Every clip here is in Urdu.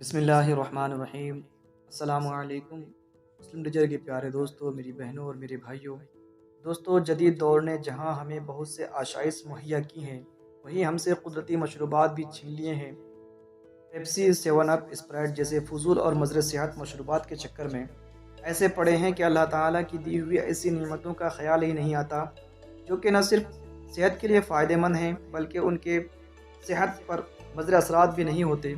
بسم اللہ الرحمن الرحیم۔ السلام علیکم مسلم ٹیچر کے پیارے دوستوں، میری بہنوں اور میرے بھائیوں۔ دوستوں، جدید دور نے جہاں ہمیں بہت سے آشائش مہیا کی ہیں، وہیں ہم سے قدرتی مشروبات بھی چھین لیے ہیں۔ پیپسی، 7 اپ، اسپرائٹ جیسے فضول اور مضر صحت مشروبات کے چکر میں ایسے پڑے ہیں کہ اللہ تعالیٰ کی دی ہوئی ایسی نعمتوں کا خیال ہی نہیں آتا، جو کہ نہ صرف صحت کے لیے فائدہ مند ہیں بلکہ ان کے صحت پر مضر اثرات بھی نہیں ہوتے۔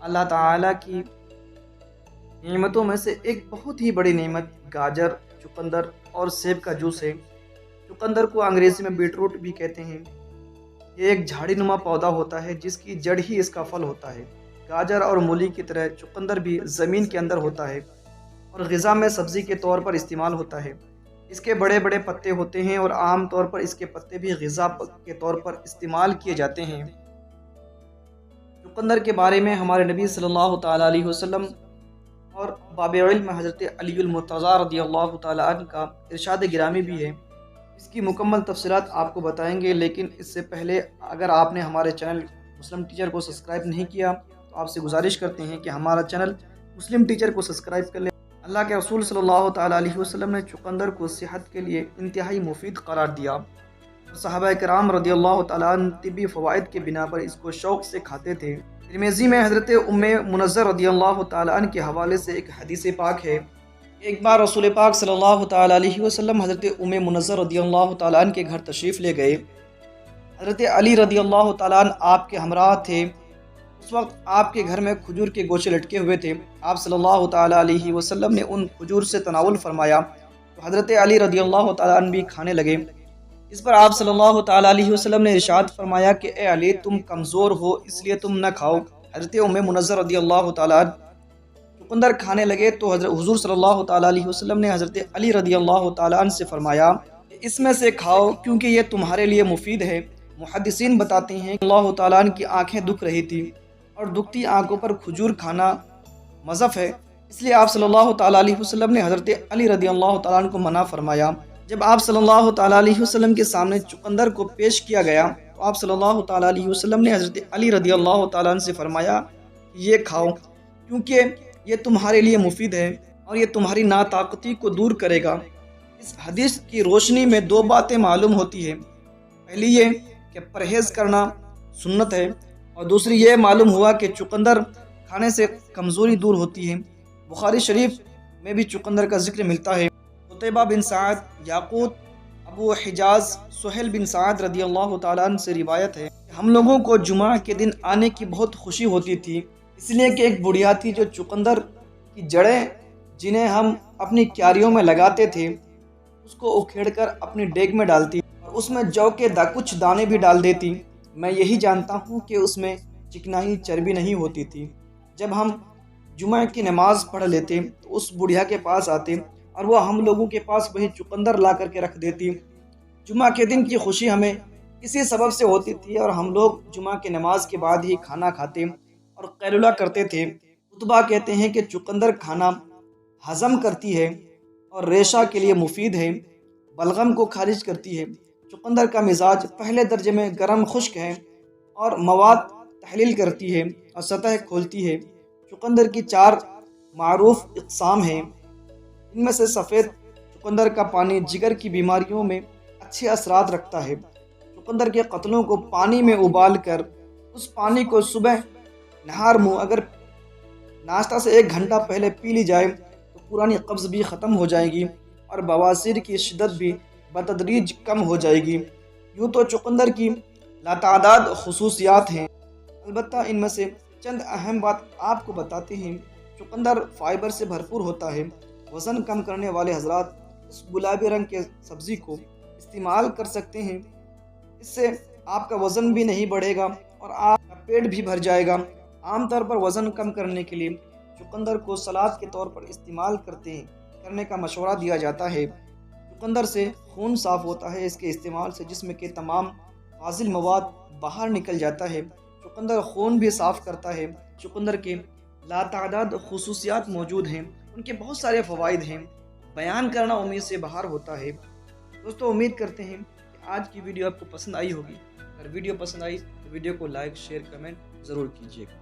اللہ تعالیٰ کی نعمتوں میں سے ایک بہت ہی بڑی نعمت گاجر، چقندر اور سیب کا جوس ہے۔ چقندر کو انگریزی میں بیٹ روٹ بھی کہتے ہیں۔ یہ ایک جھاڑی نما پودا ہوتا ہے جس کی جڑ ہی اس کا پھل ہوتا ہے۔ گاجر اور مولی کی طرح چقندر بھی زمین کے اندر ہوتا ہے اور غذا میں سبزی کے طور پر استعمال ہوتا ہے۔ اس کے بڑے بڑے پتے ہوتے ہیں اور عام طور پر اس کے پتے بھی غذا کے طور پر استعمال کیے جاتے ہیں۔ چقندر کے بارے میں ہمارے نبی صلی اللہ تعالیٰ علیہ وسلم اور باب علم حضرت علی المرتضیٰ رضی اللہ تعالیٰ عنہ کا ارشاد گرامی بھی ہے۔ اس کی مکمل تفصیلات آپ کو بتائیں گے، لیکن اس سے پہلے اگر آپ نے ہمارے چینل مسلم ٹیچر کو سبسکرائب نہیں کیا تو آپ سے گزارش کرتے ہیں کہ ہمارا چینل مسلم ٹیچر کو سبسکرائب کر لیں۔ اللہ کے رسول صلی اللہ تعالیٰ علیہ وسلم نے چقندر کو صحت کے لیے انتہائی مفید قرار دیا۔ صحابہ کرام رضی اللہ تعالیٰ عنہ طبی فوائد کے بنا پر اس کو شوق سے کھاتے تھے۔ ترمذی میں حضرت ام منذر رضی اللہ تعالیٰ عنہ کے حوالے سے ایک حدیث پاک ہے۔ ایک بار رسول پاک صلی اللہ تعالیٰ علیہ وسلم حضرت ام منذر رضی اللہ تعالیٰ عنہ کے گھر تشریف لے گئے۔ حضرت علی رضی اللہ تعالیٰ عنہ آپ کے ہمراہ تھے۔ اس وقت آپ کے گھر میں کھجور کے گوشے لٹکے ہوئے تھے۔ آپ صلی اللہ تعالیٰ علیہ وسلم نے ان کھجور سے تناول فرمایا تو حضرت علی رضی اللہ تعالیٰ عنہ بھی کھانے لگے۔ اس پر آپ صلی اللہ تعالیٰ علیہ وسلم نے ارشاد فرمایا کہ اے علی، تم کمزور ہو اس لیے تم نہ کھاؤ۔ حضرت ام منذر رضی اللہ تعالیٰ عنہ چقندر کھانے لگے تو حضور صلی اللہ تعالیٰ علیہ وسلم نے حضرت علی رضی اللہ تعالیٰ عنہ سے فرمایا کہ اس میں سے کھاؤ کیونکہ یہ تمہارے لیے مفید ہے۔ محدثین بتاتے ہیں کہ اللہ تعالیٰ عنہ کی آنکھیں دکھ رہی تھی اور دکھتی آنکھوں پر کھجور کھانا مضف ہے، اس لیے آپ صلی اللہ تعالیٰ علیہ وسلم نے حضرت علی رضی اللہ تعالیٰ عنہ کو منع فرمایا۔ جب آپ صلی اللہ تعالیٰ علیہ وسلم کے سامنے چقندر کو پیش کیا گیا تو آپ صلی اللہ تعالیٰ علیہ وسلم نے حضرت علی رضی اللہ تعالیٰ عنہ سے فرمایا کہ یہ کھاؤ کیونکہ یہ تمہارے لیے مفید ہے اور یہ تمہاری ناطاقتی کو دور کرے گا۔ اس حدیث کی روشنی میں دو باتیں معلوم ہوتی ہیں۔ پہلی یہ کہ پرہیز کرنا سنت ہے اور دوسری یہ معلوم ہوا کہ چقندر کھانے سے کمزوری دور ہوتی ہے۔ بخاری شریف میں بھی چقندر کا ذکر ملتا ہے۔ قتیبہ بن سعد، یاقوت، ابو حجاز، سہیل بن سعد رضی اللہ تعالیٰ عنہ سے روایت ہے کہ ہم لوگوں کو جمعہ کے دن آنے کی بہت خوشی ہوتی تھی، اس لیے کہ ایک بڑھیا تھی جو چقندر کی جڑیں جنہیں ہم اپنی کیاریوں میں لگاتے تھے اس کو اکھیڑ کر اپنی ڈیگ میں ڈالتی اور اس میں جو کے کچھ دانے بھی ڈال دیتی۔ میں یہی جانتا ہوں کہ اس میں چکنائی چربی نہیں ہوتی تھی۔ جب ہم جمعہ کی نماز پڑھ لیتے تو اس بڑھیا کے پاس آتے اور وہ ہم لوگوں کے پاس وہی چقندر لا کر کے رکھ دیتی۔ جمعہ کے دن کی خوشی ہمیں اسی سبب سے ہوتی تھی اور ہم لوگ جمعہ کی نماز کے بعد ہی کھانا کھاتے اور قیلولہ کرتے تھے۔ قطبہ کہتے ہیں کہ چقندر کھانا ہضم کرتی ہے اور ریشہ کے لیے مفید ہے، بلغم کو خارج کرتی ہے۔ چقندر کا مزاج پہلے درجے میں گرم خشک ہے اور مواد تحلیل کرتی ہے اور سطح کھولتی ہے۔ چقندر کی 4 معروف اقسام ہیں، ان میں سے سفید چقندر کا پانی جگر کی بیماریوں میں اچھے اثرات رکھتا ہے۔ چقندر کے قطلوں کو پانی میں ابال کر اس پانی کو صبح نہار منہ اگر ناشتہ سے 1 گھنٹہ پہلے پی لی جائے تو پرانی قبض بھی ختم ہو جائے گی اور بواسیر کی شدت بھی بتدریج کم ہو جائے گی۔ یوں تو چقندر کی لاتعداد خصوصیات ہیں، البتہ ان میں سے چند اہم بات آپ کو بتاتے ہیں۔ چقندر فائبر سے بھرپور ہوتا ہے۔ وزن کم کرنے والے حضرات اس گلابی رنگ کے سبزی کو استعمال کر سکتے ہیں، اس سے آپ کا وزن بھی نہیں بڑھے گا اور آپ کا پیٹ بھی بھر جائے گا۔ عام طور پر وزن کم کرنے کے لیے چقندر کو سلاد کے طور پر استعمال کرنے کا مشورہ دیا جاتا ہے۔ چقندر سے خون صاف ہوتا ہے، اس کے استعمال سے جسم کے تمام فاضل مواد باہر نکل جاتا ہے۔ چقندر خون بھی صاف کرتا ہے۔ چقندر کے لاتعداد خصوصیات موجود ہیں، ان کے بہت سارے فوائد ہیں، بیان کرنا امید سے باہر ہوتا ہے۔ دوستو، امید کرتے ہیں کہ آج کی ویڈیو آپ کو پسند آئی ہوگی۔ اگر ویڈیو پسند آئی تو ویڈیو کو لائک، شیئر، کمنٹ ضرور کیجیے گا۔